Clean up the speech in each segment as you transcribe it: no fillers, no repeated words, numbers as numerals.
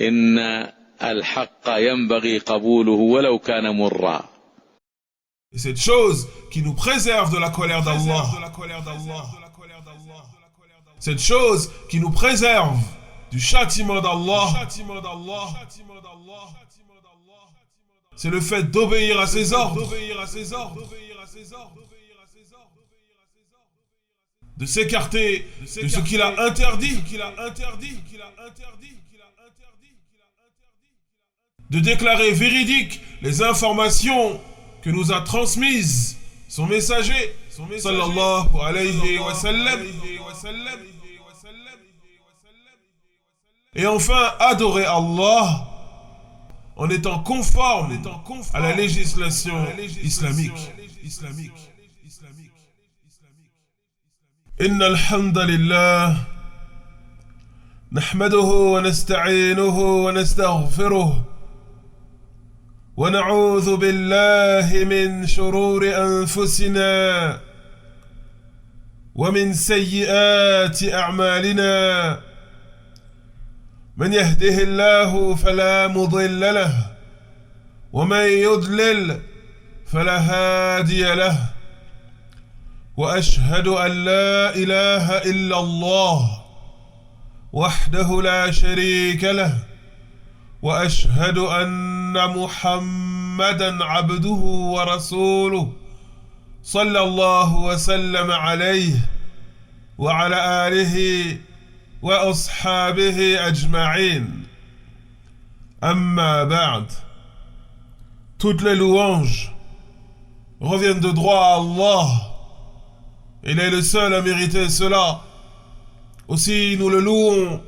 إن الحق ينبغي قبوله ولو كان مرا. Cette chose qui nous préserve de la colère d'Allah. Cette chose qui nous préserve du châtiment d'Allah. C'est le fait d'obéir à ses ordres. De s'écarter de ce qu'il a interdit. De déclarer véridiques les informations que nous a transmises son messager, sallallahu alayhi wa sallam. Et enfin, adorer Allah en étant conforme à la législation islamique. Inna alhamdulillah, nahmaduhu wa nasta'inuhu wa nastaghfiruh. ونعوذ بالله من شرور أنفسنا ومن سيئات أعمالنا من يهده الله فلا مضل له ومن يضلل فلا هادي له وأشهد أن لا إله إلا الله وحده لا شريك له وأشهد أن محمدًا عبده ورسوله صلى الله وسلم عليه وعلى آله وأصحابه أجمعين. أما بعد. Toutes les louanges reviennent de droit à Allah. Il est le seul à mériter cela. Aussi nous le louons,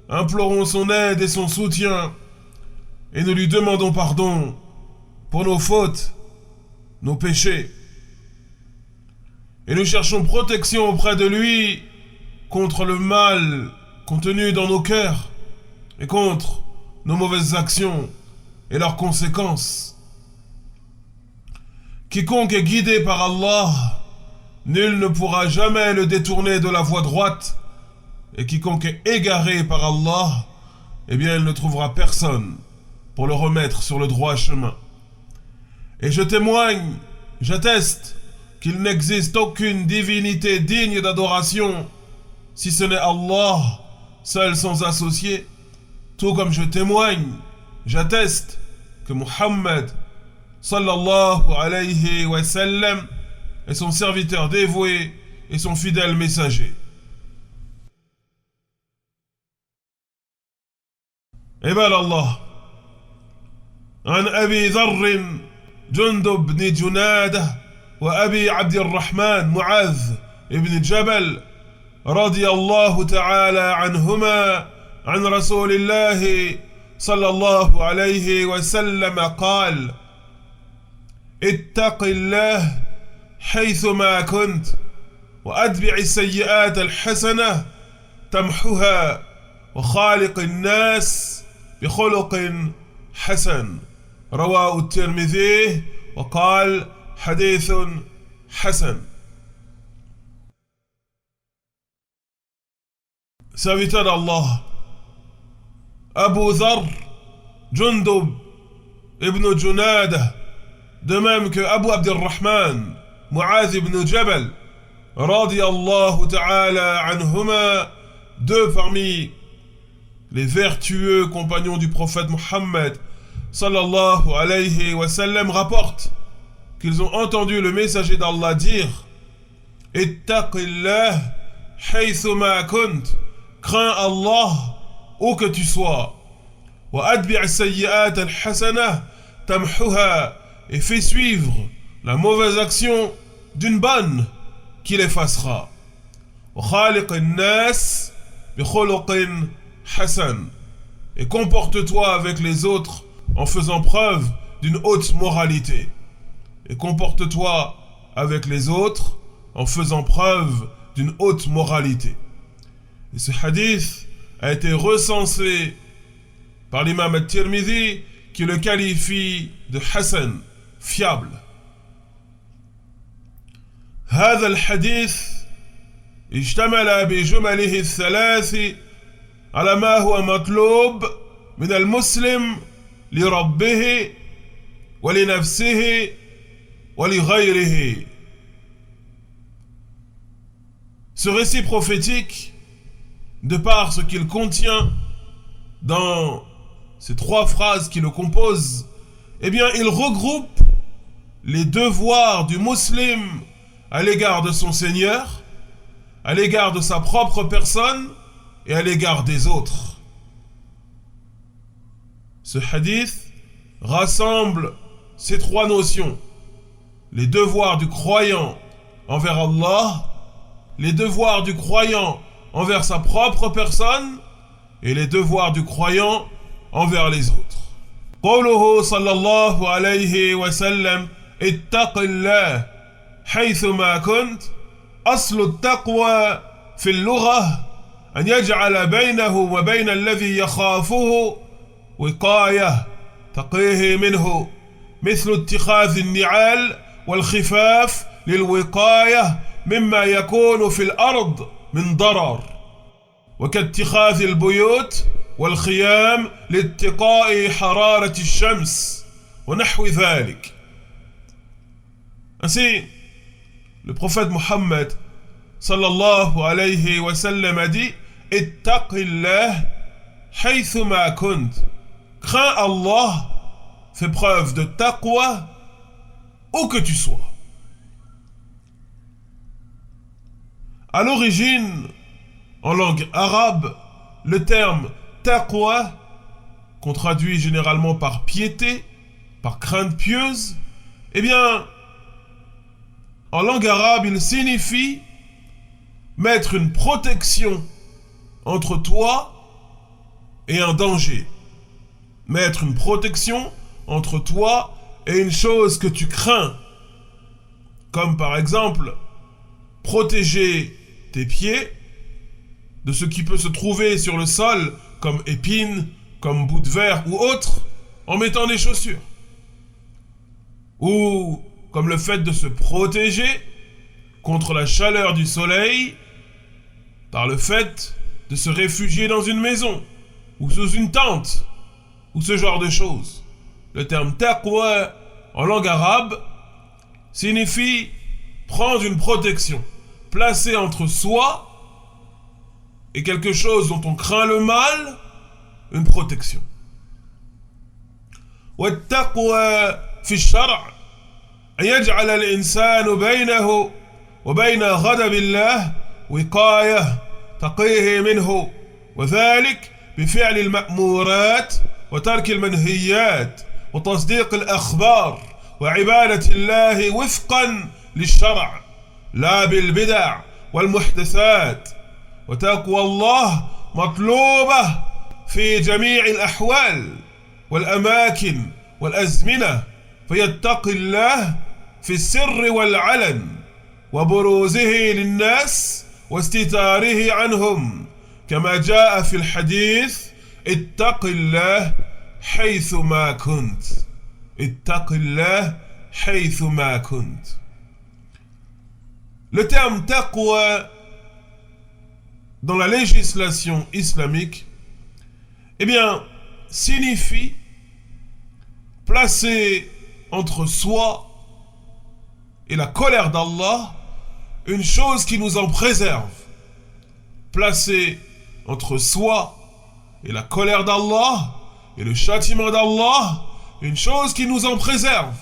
implorons son aide et son soutien. Et nous lui demandons pardon pour nos fautes, nos péchés. Et nous cherchons protection auprès de lui contre le mal contenu dans nos cœurs et contre nos mauvaises actions et leurs conséquences. Quiconque est guidé par Allah, nul ne pourra jamais le détourner de la voie droite. Et quiconque est égaré par Allah, eh bien il ne trouvera personne pour le remettre sur le droit chemin. Et je témoigne, j'atteste qu'il n'existe aucune divinité digne d'adoration si ce n'est Allah, seul sans associé, tout comme je témoigne, j'atteste que Muhammad sallallahu alayhi wa sallam est son serviteur dévoué et son fidèle messager. عباد الله عن أبي ذر جندب بن جنادة وأبي عبد الرحمن معاذ بن جبل رضي الله تعالى عنهما عن رسول الله صلى الله عليه وسلم قال اتق الله حيثما كنت وأتبع السيئات الحسنة تمحها وخالق الناس بخلق حسن رواه الترمذي وقال حديث حسن. Serviteur d'Allah, Abu Dharr, Jundub ibn Junada, de même que Abu Abdurrahman, Mu'adh ibn Jabal, radiyallahu ta'ala anhuma, deux parmi les vertueux compagnons du prophète Muhammad sallallahu alayhi wa sallam rapportent qu'ils ont entendu le messager d'Allah dire Ittaqillah haythuma kunt, crains Allah où que tu sois, wa adbi' sayyi'at al-hasanah tamhuha, et fais suivre la mauvaise action d'une bonne qui l'effacera, wa khaliq an-nas bi khuluqin Hassan, et comporte-toi avec les autres en faisant preuve d'une haute moralité. Et comporte-toi avec les autres en faisant preuve d'une haute moralité. Et ce hadith a été recensé par l'imam al-Tirmidhi qui le qualifie de Hassan, fiable. هذا الحديث اشتمل بجمله الثلاث على ما هو مطلوب من المسلم لربه ولنفسه ولغيره. Ce récit prophétique, de par ce qu'il contient dans ces 3 phrases qui le composent, eh bien, il regroupe les devoirs du musulman à l'égard de son Seigneur, à l'égard de sa propre personne et à l'égard des autres. Ce hadith rassemble ces 3 notions: les devoirs du croyant envers Allah, les devoirs du croyant envers sa propre personne et les devoirs du croyant envers les autres. قوله صلى الله عليه وسلم اتق الله حيثما كنت. أصل التقوى في اللغة أن يجعل بينه وبين الذي يخافه وقاية تقيه منه، مثل اتخاذ النعال والخفاف للوقاية مما يكون في الأرض من ضرر، وكاتخاذ البيوت والخيام لاتقاء حرارة الشمس ونحو ذلك. Ainsi, le prophète Mohammed sallallahu alayhi wa sallam a dit: Ittaqillah haythuma kunt. Crains Allah, fais preuve de taqwa où que tu sois. À l'origine, en langue arabe, le terme taqwa, qu'on traduit généralement par piété, par crainte pieuse, eh bien, en langue arabe, il signifie mettre une protection entre toi et un danger. Mettre une protection entre toi et une chose que tu crains. Comme par exemple, protéger tes pieds de ce qui peut se trouver sur le sol, comme épines, comme bouts de verre ou autre, en mettant des chaussures. Ou comme le fait de se protéger contre la chaleur du soleil par le fait de se réfugier dans une maison ou sous une tente ou ce genre de choses. Le terme taqwa en langue arabe signifie prendre une protection, placer entre soi et quelque chose dont on craint le mal, une protection. والتقوى في الشرع أن يجعل الإنسان بينه وبين غضب الله وقاية تقيه منه، وذلك بفعل المأمورات وترك المنهيات وتصديق الأخبار وعبادة الله وفقا للشرع لا بالبدع والمحدثات. وتقوى الله مطلوبة في جميع الأحوال والأماكن والأزمنة، فيتقي الله في السر والعلن وبروزه للناس واستتاره عنهم، كما جاء في الحديث: اتق الله حيثما كنت. اتق الله حيثما كنت. Le terme taqwa dans la législation islamique, eh bien, signifie placer entre soi et la colère d'Allah une chose qui nous en préserve. Placer entre soi et la colère d'Allah et le châtiment d'Allah une chose qui nous en préserve.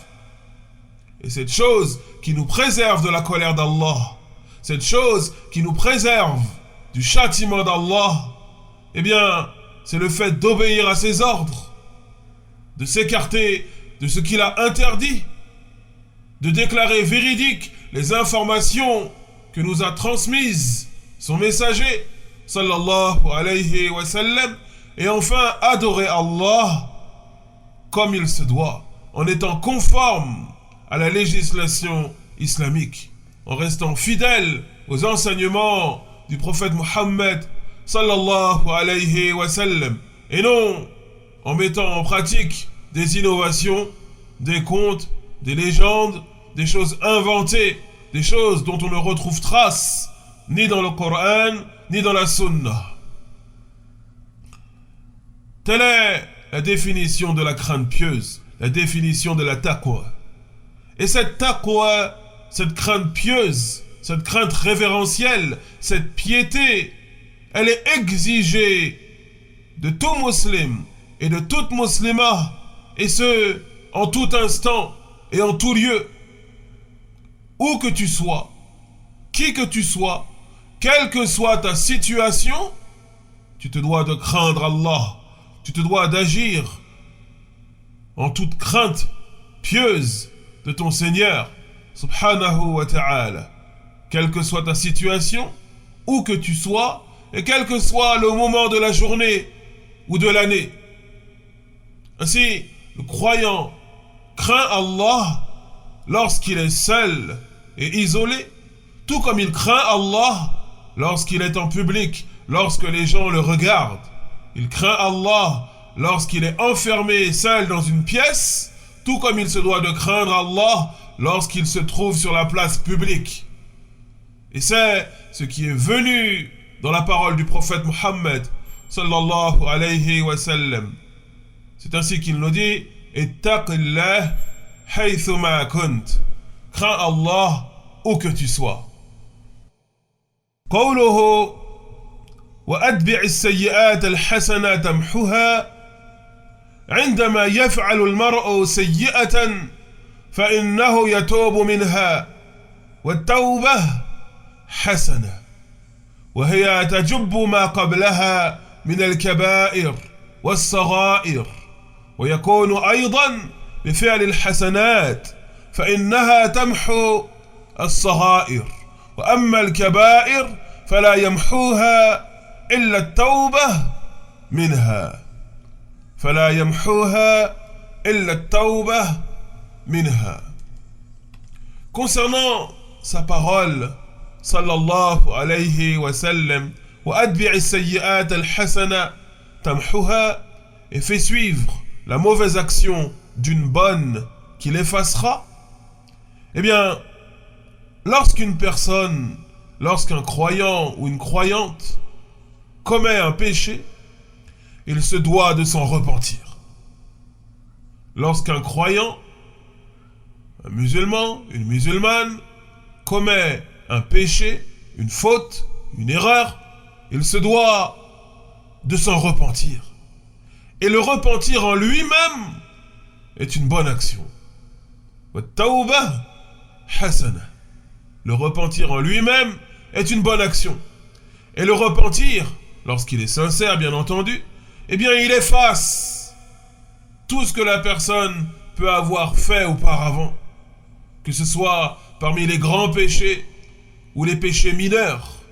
Et cette chose qui nous préserve de la colère d'Allah, cette chose qui nous préserve du châtiment d'Allah, eh bien, c'est le fait d'obéir à ses ordres, de s'écarter de ce qu'il a interdit, de déclarer véridiques les informations que nous a transmises son messager, sallallahu alayhi wa sallam, et enfin adorer Allah comme il se doit, en étant conforme à la législation islamique, en restant fidèle aux enseignements du prophète Mohammed sallallahu alayhi wa sallam, et non en mettant en pratique des innovations, des contes, des légendes, des choses inventées, des choses dont on ne retrouve trace ni dans le Coran ni dans la Sunna. Telle est la définition de la crainte pieuse, la définition de la taqwa. Et cette taqwa, cette crainte pieuse, cette crainte révérentielle, cette piété, elle est exigée de tout musulman et de toute musulmane, et ce, en tout instant et en tout lieu. Où que tu sois, qui que tu sois, quelle que soit ta situation, tu te dois de craindre Allah, tu te dois d'agir en toute crainte pieuse de ton Seigneur, subhanahu wa ta'ala. Quelle que soit ta situation, où que tu sois, et quel que soit le moment de la journée ou de l'année. Ainsi, le croyant craint Allah lorsqu'il est seul et isolé, tout comme il craint Allah lorsqu'il est en public, lorsque les gens le regardent. Il craint Allah lorsqu'il est enfermé seul dans une pièce, tout comme il se doit de craindre Allah lorsqu'il se trouve sur la place publique. Et c'est ce qui est venu dans la parole du prophète Muhammad sallallahu alayhi wa sallam. C'est ainsi qu'il nous dit Ittaqillah haythuma kunt. Crains Allah où que tu sois. قوله وأتبع السيئات الحسنة تمحها عندما يفعل المرء سيئة فإنه يتوب منها والتوبة حسنة وهي تجب ما قبلها من الكبائر والصغائر ويكون أيضا بفعل الحسنات فإنها تمحو الصغائر وأما الكبائر فلا يمحوها إلا التوبة منها فلا يمحوها إلا التوبة منها. Concernant sa parole sallallahu alayhi wa sallam وأتبع السيئات الحسنة تمحوها, et fait suivre la mauvaise action d'une bonne qui l'effacera. Eh bien, lorsqu'une personne, lorsqu'un croyant ou une croyante commet un péché, il se doit de s'en repentir. Lorsqu'un croyant, un musulman, une musulmane commet un péché, une faute, une erreur, il se doit de s'en repentir. Et le repentir en lui-même est une bonne action. Wat-tawbah hasana. Le repentir en lui-même est une bonne action. Et le repentir, lorsqu'il est sincère, bien entendu, eh bien, il efface tout ce que la personne peut avoir fait auparavant, que ce soit parmi les grands péchés ou les péchés mineurs,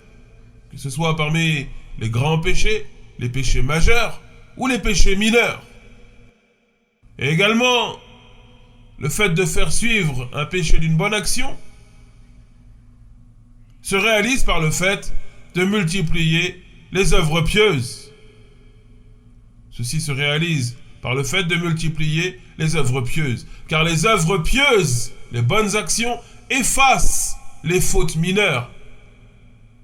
que ce soit parmi les grands péchés, les péchés majeurs ou les péchés mineurs. Et également, le fait de faire suivre un péché d'une bonne action se réalise par le fait de multiplier les œuvres pieuses. Ceci se réalise par le fait de multiplier les œuvres pieuses. Car les œuvres pieuses, les bonnes actions, effacent les fautes mineures.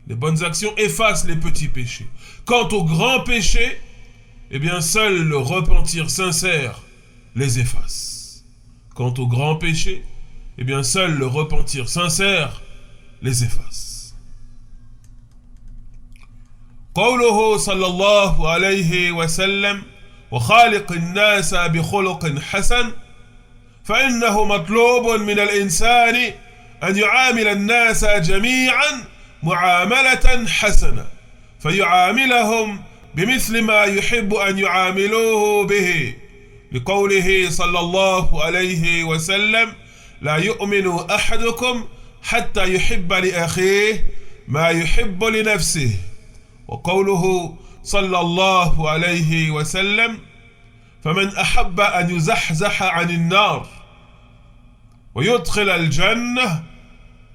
Les bonnes actions effacent les petits péchés. Quant aux grands péchés, eh bien seul le repentir sincère les efface. Quant aux grands péchés, eh bien seul le repentir sincère les efface. قوله صلى الله عليه وسلم وخالق الناس بخلق حسن فإنه مطلوب من الإنسان أن يعامل الناس جميعا معاملة حسنة فيعاملهم بمثل ما يحب أن يعاملوه به لقوله صلى الله عليه وسلم لا يؤمن أحدكم حتى يحب لأخيه ما يحب لنفسه وقوله صلى الله عليه وسلم فمن أحب أن يزحزح عن النار ويدخل الجنة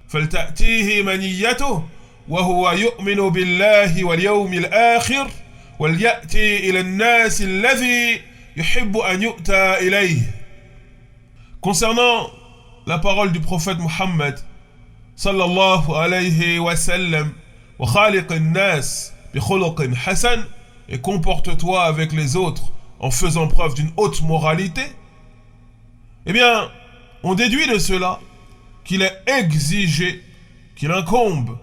فلتأتيه منيته وهو يؤمن بالله واليوم الآخر وليأتي إلى الناس الذي يحب أن يؤتى إليه. Concernant la parole du prophète Muhammad sallallahu alayhi wa sallam wa khaliq an-nas bi khuluqin hasan, et comporte-toi avec les autres en faisant preuve d'une haute moralité, eh bien, on déduit de cela qu'il est exigé, qu'il incombe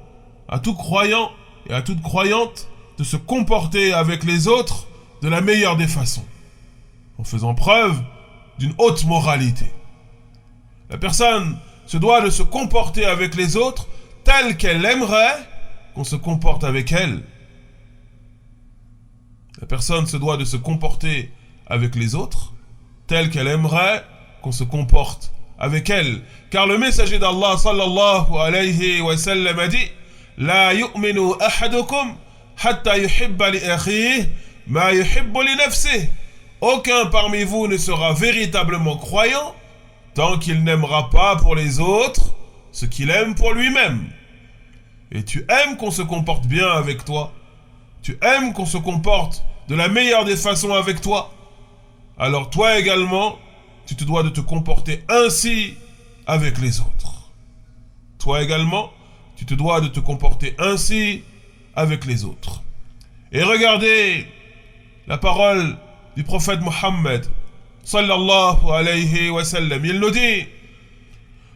à tout croyant et à toute croyante de se comporter avec les autres de la meilleure des façons, en faisant preuve d'une haute moralité. La personne se doit de se comporter avec les autres telle qu'elle aimerait qu'on se comporte avec elle. La personne se doit de se comporter avec les autres telle qu'elle aimerait qu'on se comporte avec elle. Car le messager d'Allah sallallahu alayhi wa sallam a dit: La yu'minu ahadukum hatta yuhibba li akhihi ma yuhibbu li nafsihi. Aucun parmi vous ne sera véritablement croyant tant qu'il n'aimera pas pour les autres ce qu'il aime pour lui-même. Et tu aimes qu'on se comporte bien avec toi, tu aimes qu'on se comporte de la meilleure des façons avec toi, alors toi également, tu te dois de te comporter ainsi avec les autres. Toi également, tu te dois de te comporter ainsi avec les autres. Et regardez la parole du prophète Mohammed sallallahu alayhi wa sallam. Il nous dit: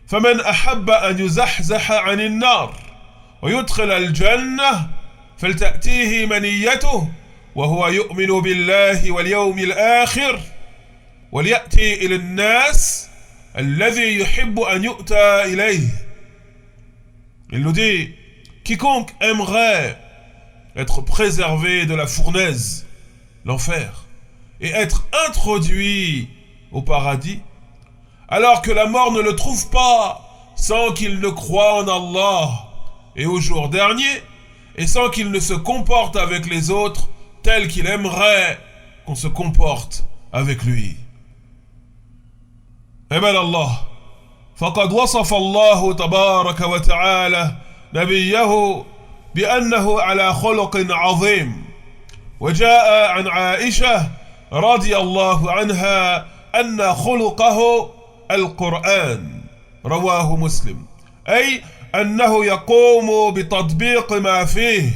فَمَنْ أَحَبَّ أَنْ يُزَحْزَحَ عَنِ النَّارِ وَيُدْخِلَ الْجَنَّةِ فَلْتَأْتِيهِ مَنِيَّتُهُ وهو يؤمن بالله واليوم الآخر وليأتي إلى الناس الذي يحب أن يؤتى إليه. Il nous dit: quiconque aimerait être préservé de la fournaise, l'enfer, et être introduit au paradis, alors que la mort ne le trouve pas sans qu'il ne croie en Allah et au jour dernier, et sans qu'il ne se comporte avec les autres tel qu'il aimerait qu'on se comporte avec lui. عباد الله، فقد وصف الله تبارك وتعالى نبيه بأنه على خلق عظيم، وجاء عن عائشة رضي الله عنها أن خلقه القرآن، رواه مسلم، أي أنه يقوم بتطبيق ما فيه.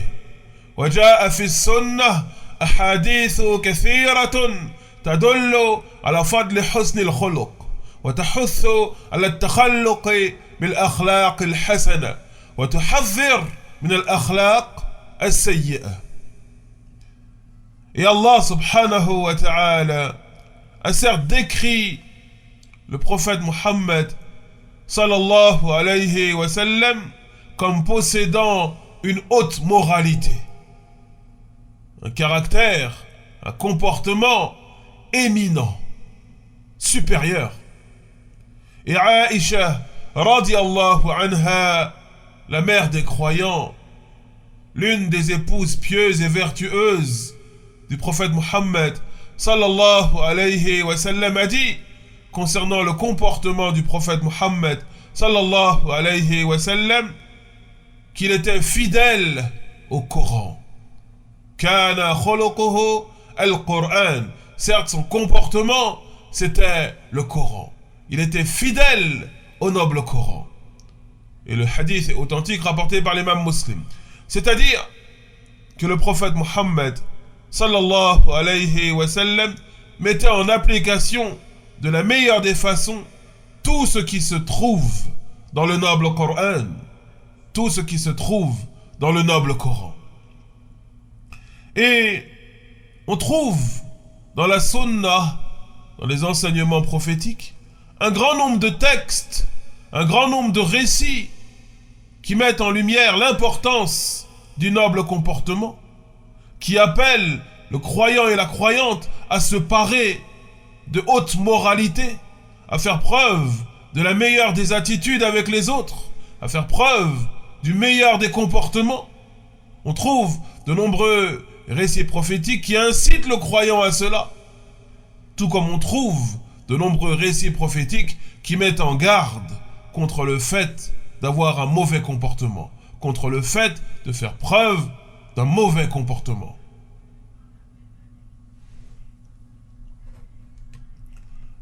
وجاء في السنة أحاديث كثيرة تدل على فضل حسن الخلق وتحث على التخلق بالأخلاق الحسنة وتحذر من الأخلاق السيئة. Et Allah subhanahu wa ta'ala a certes décrit le prophète Muhammad sallallahu alayhi wa sallam comme possédant une haute moralité, un caractère, un comportement éminent, supérieur. Et Aïcha radiallahu anha, la mère des croyants, l'une des épouses pieuses et vertueuses du prophète Muhammad sallallahu alayhi wa sallam, a dit concernant le comportement du prophète Muhammad sallallahu alayhi wa sallam qu'il était fidèle au Coran. Kana khuluquhu al-Qur'an. Certes, son comportement, c'était le Coran. Il était fidèle au noble Coran. Et le hadith est authentique rapporté par l'imam Muslim. C'est-à-dire que le prophète Muhammad sallallahu alayhi wa sallam mettait en application de la meilleure des façons tout ce qui se trouve dans le noble Coran. Tout ce qui se trouve dans le noble Coran. Et on trouve dans la sunna, dans les enseignements prophétiques, un grand nombre de textes, un grand nombre de récits qui mettent en lumière l'importance du noble comportement, qui appellent le croyant et la croyante à se parer de haute moralité, à faire preuve de la meilleure des attitudes avec les autres, à faire preuve du meilleur des comportements. On trouve de nombreux récits prophétiques qui incitent le croyant à cela, tout comme on trouve de nombreux récits prophétiques qui mettent en garde contre le fait d'avoir un mauvais comportement, contre le fait de faire preuve d'un mauvais comportement.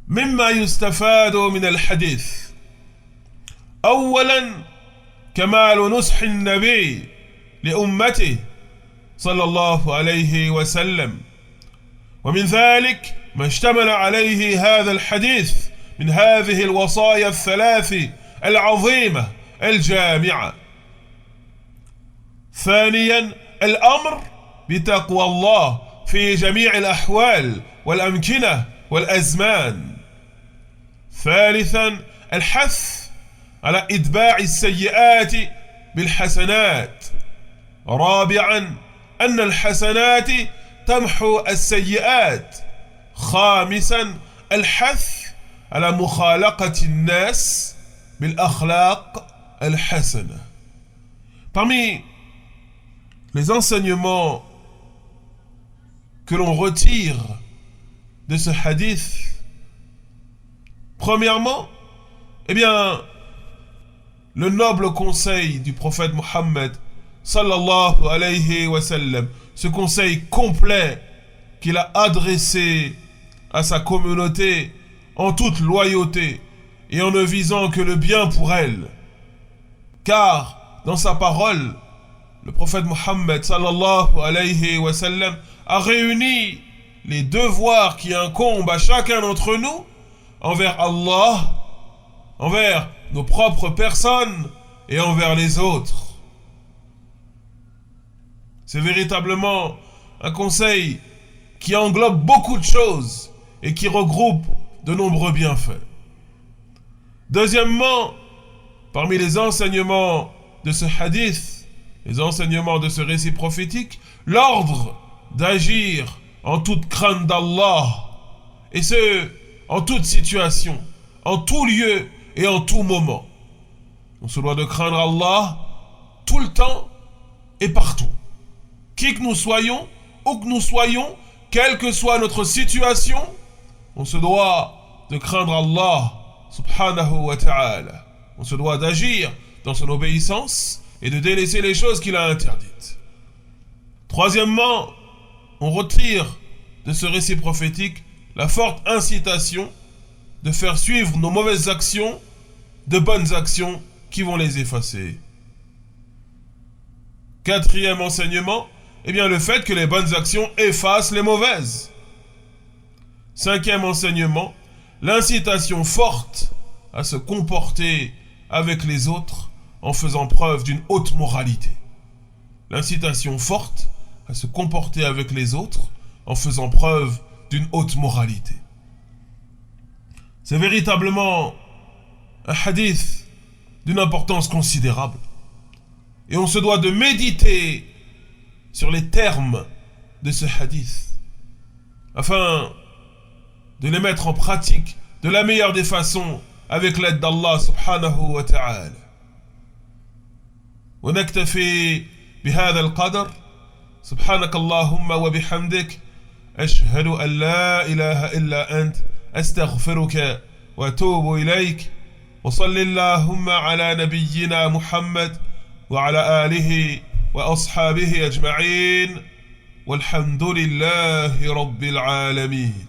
مما يستفاد من الحديث أولا كمال نصح النبي لأمته صلى الله عليه وسلم، ومن ذلك ما اشتمل عليه هذا الحديث من هذه الوصايا الثلاث العظيمة الجامعة. ثانيا الأمر بتقوى الله في جميع الأحوال والأمكنة والأزمان. ثالثا الحث على إتباع السيئات بالحسنات. رابعا أن الحسنات تمحو السيئات. خامسا الحث على مخالقة الناس بالأخلاق الحسنة. Parmi les enseignements que l'on retire de ce hadith, premièrement, eh bien, le noble conseil du prophète Mohammed sallallahu alayhi wa sallam, ce conseil complet qu'il a adressé à sa communauté en toute loyauté et en ne visant que le bien pour elle. Car dans sa parole, le prophète Mohammed sallallahu alayhi wa sallam a réuni les devoirs qui incombent à chacun d'entre nous envers Allah, envers nos propres personnes et envers les autres. C'est véritablement un conseil qui englobe beaucoup de choses et qui regroupe de nombreux bienfaits. Deuxièmement, parmi les enseignements de ce hadith, les enseignements de ce récit prophétique, l'ordre d'agir en toute crainte d'Allah, et ce, en toute situation, en tout lieu et en tout moment. On se doit de craindre Allah tout le temps et partout. Qui que nous soyons, où que nous soyons, quelle que soit notre situation, on se doit de craindre Allah subhanahu wa ta'ala. On se doit d'agir dans son obéissance et de délaisser les choses qu'il a interdites. Troisièmement, on retire de ce récit prophétique la forte incitation de faire suivre nos mauvaises actions de bonnes actions qui vont les effacer. Quatrième enseignement, eh bien le fait que les bonnes actions effacent les mauvaises. Cinquième enseignement, l'incitation forte à se comporter avec les autres en faisant preuve d'une haute moralité. L'incitation forte à se comporter avec les autres en faisant preuve d'une haute moralité. C'est véritablement un hadith d'une importance considérable. Et on se doit de méditer sur les termes de ce hadith afin de les mettre en pratique de la meilleure des façons avec l'aide d'Allah subhanahu wa ta'ala. ونكتفي بهذا القدر. سبحانك اللهم وبحمدك أشهد أن لا إله إلا أنت أستغفرك وأتوب إليك. وصل اللهم على نبينا محمد وعلى آله وأصحابه أجمعين والحمد لله رب العالمين.